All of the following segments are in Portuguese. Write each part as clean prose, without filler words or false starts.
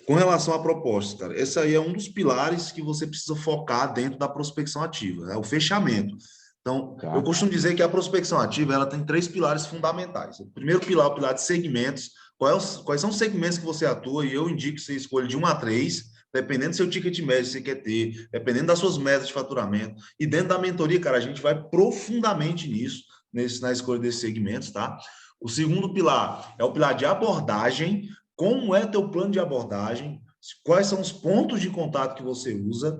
Com relação à proposta, cara, esse aí é um dos pilares que você precisa focar dentro da prospecção ativa, né? O fechamento. Então, eu Tá. costumo dizer que a prospecção ativa ela tem três pilares fundamentais. O primeiro pilar é o pilar de segmentos. Quais são os segmentos que você atua? E eu indico que você escolha de 1 a 3, dependendo do seu ticket médio que você quer ter, dependendo das suas metas de faturamento. E dentro da mentoria, cara, a gente vai profundamente nisso, na escolha desses segmentos, tá? O segundo pilar é o pilar de abordagem. Como é teu plano de abordagem? Quais são os pontos de contato que você usa?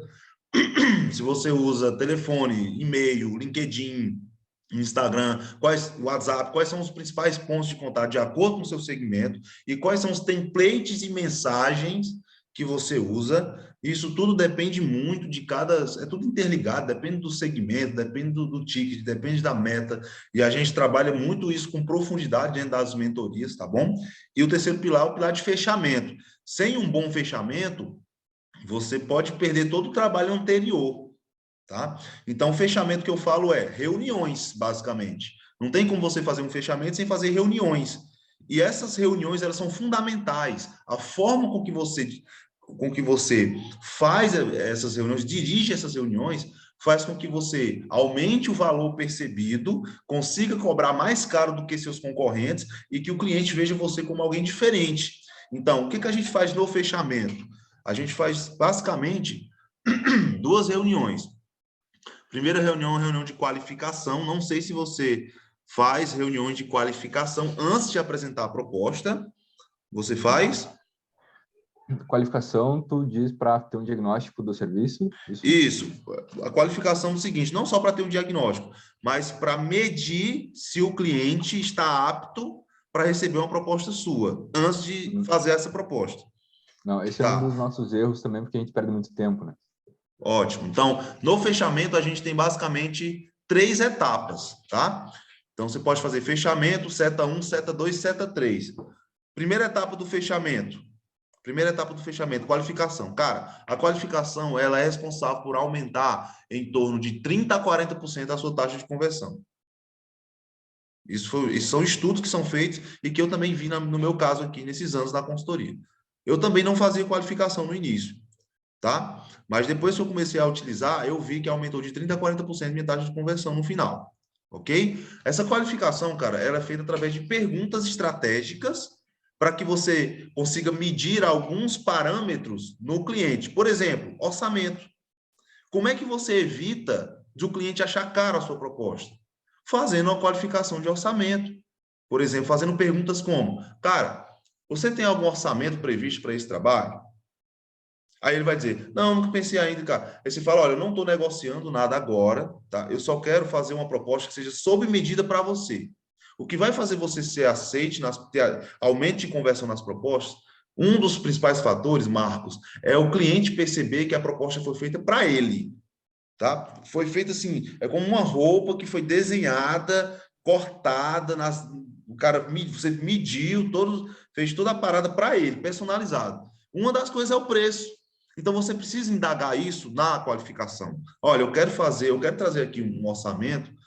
Se você usa telefone, e-mail, LinkedIn, Instagram, WhatsApp, quais são os principais pontos de contato de acordo com o seu segmento e quais são os templates e mensagens que você usa. Isso tudo depende muito de é tudo interligado, depende do segmento, depende do ticket, depende da meta, e a gente trabalha muito isso com profundidade dentro das mentorias, tá bom? E o terceiro pilar é o pilar de fechamento. Sem um bom fechamento, você pode perder todo o trabalho anterior, tá? Então, o fechamento que eu falo é reuniões, basicamente. Não tem como você fazer um fechamento sem fazer reuniões. E essas reuniões, elas são fundamentais. A forma com que você faz essas reuniões, dirige essas reuniões, faz com que você aumente o valor percebido, consiga cobrar mais caro do que seus concorrentes e que o cliente veja você como alguém diferente. Então, o que a gente faz no fechamento? A gente faz, basicamente, duas reuniões. Primeira reunião é uma reunião de qualificação. Não sei se você faz reuniões de qualificação antes de apresentar a proposta. Você faz? Qualificação, tu diz para ter um diagnóstico do serviço? Isso. A qualificação é o seguinte, não só para ter um diagnóstico, mas para medir se o cliente está apto para receber uma proposta sua, antes de fazer essa proposta. Não, esse é um Tá. dos nossos erros também, porque a gente perde muito tempo, né? Ótimo. Então, no fechamento, a gente tem basicamente 3 etapas, tá? Então, você pode fazer fechamento, seta 1, seta 2, seta 3. Primeira etapa do fechamento. Qualificação. Cara, a qualificação, ela é responsável por aumentar em torno de 30% a 40% a sua taxa de conversão. Isso são estudos que são feitos e que eu também vi no meu caso aqui, nesses anos da consultoria. Eu também não fazia qualificação no início, tá? Mas depois que eu comecei a utilizar, eu vi que aumentou de 30% a 40% minha taxa de conversão no final, ok? Essa qualificação, cara, ela é feita através de perguntas estratégicas para que você consiga medir alguns parâmetros no cliente. Por exemplo, orçamento. Como é que você evita de o cliente achar caro a sua proposta? Fazendo uma qualificação de orçamento. Por exemplo, fazendo perguntas como, cara, você tem algum orçamento previsto para esse trabalho? Aí ele vai dizer, não, nunca pensei ainda, cara. Aí você fala, olha, eu não estou negociando nada agora, tá? Eu só quero fazer uma proposta que seja sob medida para você. O que vai fazer você ser aceite, ter aumento de conversão nas propostas, um dos principais fatores, Marcos, é o cliente perceber que a proposta foi feita para ele, tá? Foi feita assim, é como uma roupa que foi desenhada, cortada, o cara você mediu, fez toda a parada para ele, personalizado. Uma das coisas é o preço. Então, você precisa indagar isso na qualificação. Olha, eu quero trazer aqui um orçamento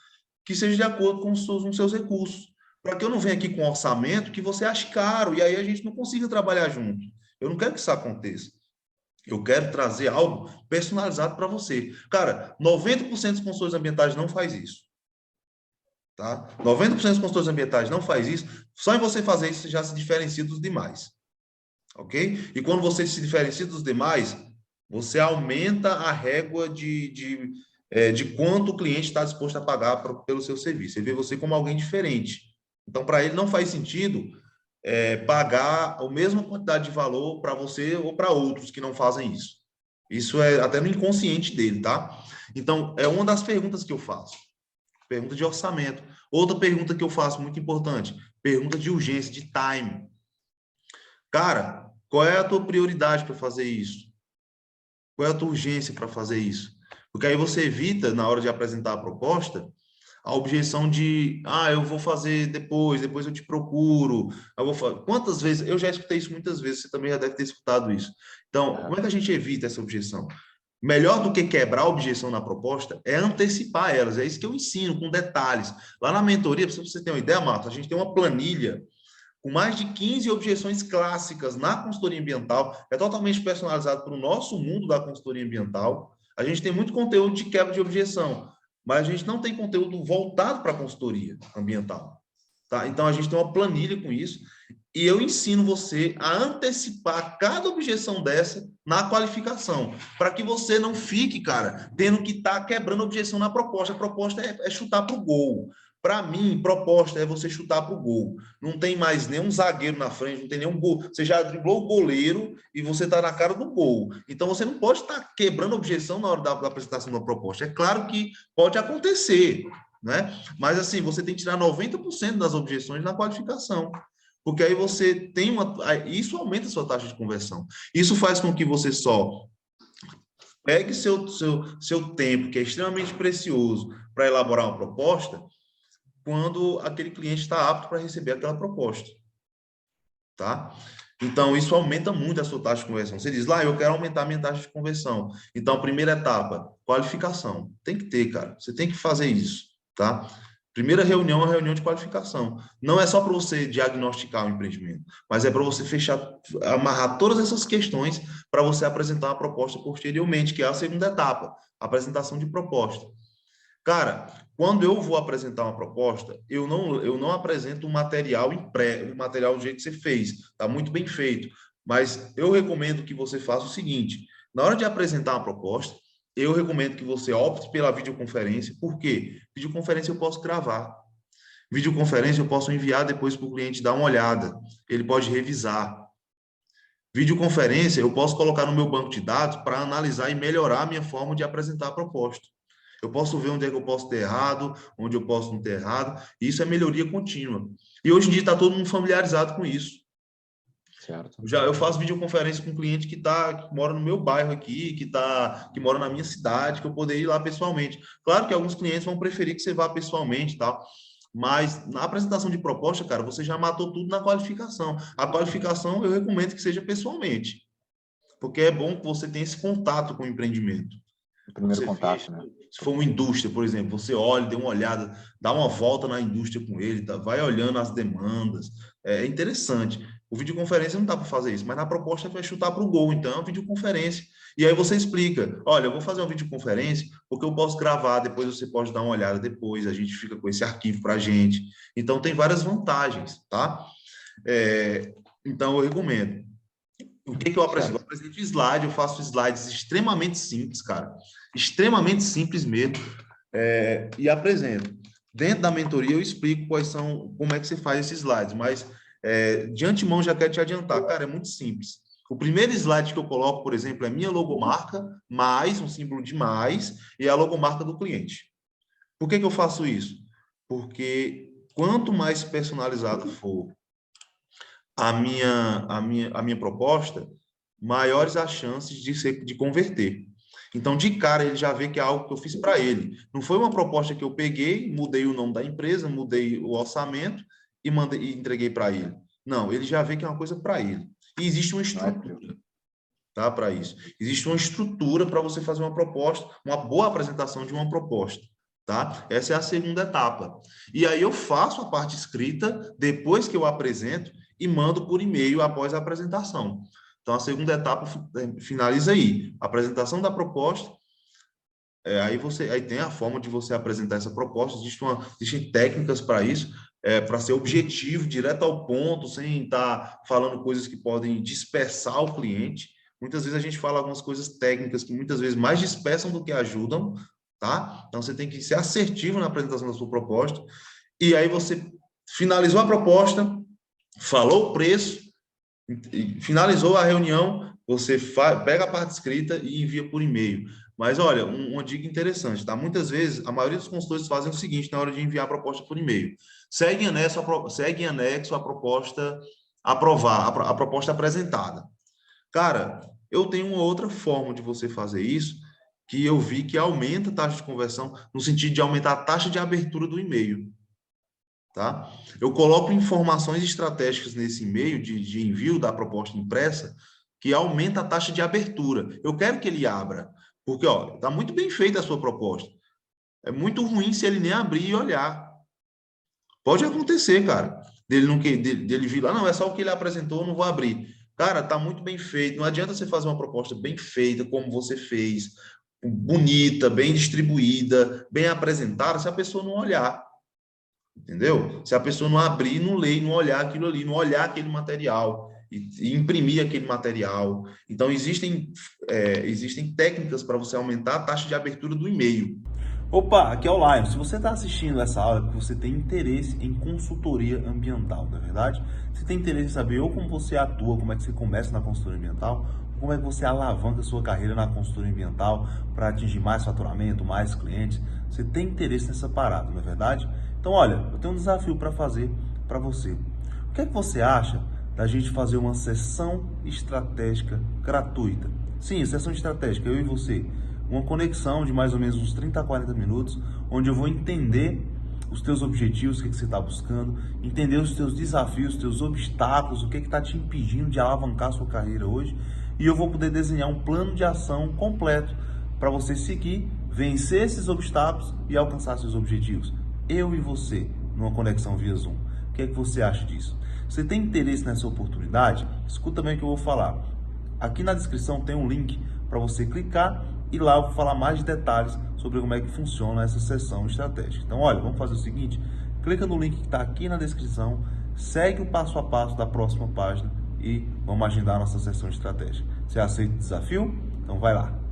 que seja de acordo com os seus recursos. Para que eu não venha aqui com um orçamento que você ache caro e aí a gente não consiga trabalhar junto. Eu não quero que isso aconteça. Eu quero trazer algo personalizado para você. Cara, 90% dos consultores ambientais não faz isso. Tá? 90% dos consultores ambientais não faz isso. Só em você fazer isso, você já se diferencia dos demais. Ok? E quando você se diferencia dos demais, você aumenta a régua de quanto o cliente está disposto a pagar pelo seu serviço. Ele vê você como alguém diferente. Então, para ele não faz sentido pagar a mesma quantidade de valor para você ou para outros que não fazem isso. Isso é até no inconsciente dele, tá? Então, é uma das perguntas que eu faço. Pergunta de orçamento. Outra pergunta que eu faço, muito importante, pergunta de urgência, de time. Cara, qual é a tua prioridade para fazer isso? Qual é a tua urgência para fazer isso? Porque aí você evita, na hora de apresentar a proposta, a objeção de, eu vou fazer depois eu te procuro. Quantas vezes? Eu já escutei isso muitas vezes, você também já deve ter escutado isso. Então, como é que a gente evita essa objeção? Melhor do que quebrar a objeção na proposta é antecipar elas. É isso que eu ensino, com detalhes. Lá na mentoria, para você ter uma ideia, Marta, a gente tem uma planilha com mais de 15 objeções clássicas na consultoria ambiental, é totalmente personalizado para o nosso mundo da consultoria ambiental. A gente tem muito conteúdo de quebra de objeção, mas a gente não tem conteúdo voltado para a consultoria ambiental. Tá? Então, a gente tem uma planilha com isso, e eu ensino você a antecipar cada objeção dessa na qualificação, para que você não fique, cara, tendo que estar quebrando objeção na proposta. A proposta é chutar para o gol. Para mim, proposta é você chutar para o gol. Não tem mais nenhum zagueiro na frente, não tem nenhum gol. Você já driblou o goleiro e você está na cara do gol. Então, você não pode estar quebrando objeção na hora da apresentação da proposta. É claro que pode acontecer, né? Mas, assim, você tem que tirar 90% das objeções na qualificação. Porque aí você tem uma... Isso aumenta a sua taxa de conversão. Isso faz com que você só pegue seu tempo, que é extremamente precioso, para elaborar uma proposta, quando aquele cliente está apto para receber aquela proposta, tá? Então, isso aumenta muito a sua taxa de conversão. Você diz, lá, eu quero aumentar a minha taxa de conversão. Então, primeira etapa, qualificação. Tem que ter, cara. Você tem que fazer isso, tá? Primeira reunião é uma reunião de qualificação. Não é só para você diagnosticar o empreendimento, mas é para você fechar, amarrar todas essas questões para você apresentar uma proposta posteriormente, que é a segunda etapa, a apresentação de proposta. Cara, quando eu vou apresentar uma proposta, eu não apresento um material o material do jeito que você fez, está muito bem feito. Mas eu recomendo que você faça o seguinte: na hora de apresentar uma proposta, eu recomendo que você opte pela videoconferência. Por quê? Videoconferência eu posso gravar. Videoconferência eu posso enviar depois para o cliente dar uma olhada. Ele pode revisar. Videoconferência eu posso colocar no meu banco de dados para analisar e melhorar a minha forma de apresentar a proposta. Eu posso ver onde é que eu posso ter errado, onde eu posso não ter errado. E isso é melhoria contínua. E hoje em dia está todo mundo familiarizado com isso. Certo. Eu faço videoconferência com um cliente que mora no meu bairro aqui, que mora na minha cidade, que eu poderia ir lá pessoalmente. Claro que alguns clientes vão preferir que você vá pessoalmente e tal. Mas na apresentação de proposta, cara, você já matou tudo na qualificação. A qualificação eu recomendo que seja pessoalmente. Porque é bom que você tenha esse contato com o empreendimento. O primeiro Você contato, fecha, né? se for uma indústria, por exemplo, você olha, dê uma olhada, dá uma volta na indústria com ele, tá? Vai olhando as demandas. É interessante. O videoconferência não dá para fazer isso, mas na proposta vai chutar para o gol, então é uma videoconferência. E aí você explica, olha, eu vou fazer uma videoconferência porque eu posso gravar, depois você pode dar uma olhada depois, a gente fica com esse arquivo para a gente. Então tem várias vantagens, tá? Então eu recomendo. O que eu apresento? Eu apresento slide, eu faço slides extremamente simples, cara. Extremamente simples mesmo. E apresento. Dentro da mentoria eu explico como é que você faz esses slides, mas de antemão já quero te adiantar. Cara, é muito simples. O primeiro slide que eu coloco, por exemplo, é minha logomarca, mais um símbolo de mais, e a logomarca do cliente. Por que eu faço isso? Porque quanto mais personalizado for a minha proposta, maiores as chances de converter. Então, de cara, ele já vê que é algo que eu fiz para ele. Não foi uma proposta que eu peguei, mudei o nome da empresa, mudei o orçamento e entreguei para ele. Não, ele já vê que é uma coisa para ele. E existe uma estrutura, tá, para isso. Existe uma estrutura para você fazer uma proposta, uma boa apresentação de uma proposta. Tá? Essa é a segunda etapa. E aí eu faço a parte escrita depois que eu apresento e mando por e-mail após a apresentação. Então, a segunda etapa finaliza aí. Apresentação da proposta. Aí tem a forma de você apresentar essa proposta. Existem técnicas para isso, para ser objetivo, direto ao ponto, sem estar falando coisas que podem dispersar o cliente. Muitas vezes a gente fala algumas coisas técnicas que muitas vezes mais dispersam do que ajudam, tá? Então, você tem que ser assertivo na apresentação da sua proposta. E aí você finalizou a proposta, falou o preço, finalizou a reunião, você pega a parte escrita e envia por e-mail. Mas, olha, uma dica interessante, tá? Muitas vezes, a maioria dos consultores fazem o seguinte na hora de enviar a proposta por e-mail. Segue em anexo a proposta a proposta apresentada. Cara, eu tenho uma outra forma de você fazer isso, que eu vi que aumenta a taxa de conversão, no sentido de aumentar a taxa de abertura do e-mail. Tá? Eu coloco informações estratégicas nesse e-mail de envio da proposta impressa que aumenta a taxa de abertura. Eu quero que ele abra, porque está muito bem feita a sua proposta. É muito ruim se ele nem abrir e olhar. Pode acontecer, cara. Dele não dele vir lá, não, é só o que ele apresentou, eu não vou abrir. Cara, tá muito bem feito. Não adianta você fazer uma proposta bem feita, como você fez, bonita, bem distribuída, bem apresentada, se a pessoa não olhar. Entendeu? Se a pessoa não abrir, não ler, não olhar aquilo ali, não olhar aquele material e imprimir aquele material. Então, existem técnicas para você aumentar a taxa de abertura do e-mail. Opa, aqui é o Lion. Se você está assistindo essa aula, é porque você tem interesse em consultoria ambiental, não é verdade? Você tem interesse em saber ou como você atua, como é que você começa na consultoria ambiental, como é que você alavanca a sua carreira na consultoria ambiental para atingir mais faturamento, mais clientes. Você tem interesse nessa parada, não é verdade? Então, olha, eu tenho um desafio para fazer para você. O que é que você acha da gente fazer uma sessão estratégica gratuita? Sim, sessão estratégica, eu e você. Uma conexão de mais ou menos uns 30 a 40 minutos, onde eu vou entender os teus objetivos, o que você está buscando, entender os teus desafios, os teus obstáculos, o que está te impedindo de alavancar a sua carreira hoje, e eu vou poder desenhar um plano de ação completo para você seguir, vencer esses obstáculos e alcançar seus objetivos. Eu e você, numa conexão via Zoom. O que é que você acha disso? Você tem interesse nessa oportunidade? Escuta bem o que eu vou falar. Aqui na descrição tem um link para você clicar e lá eu vou falar mais de detalhes sobre como é que funciona essa sessão estratégica. Então, olha, vamos fazer o seguinte, clica no link que está aqui na descrição, segue o passo a passo da próxima página e vamos agendar a nossa sessão estratégica. Você aceita o desafio? Então vai lá.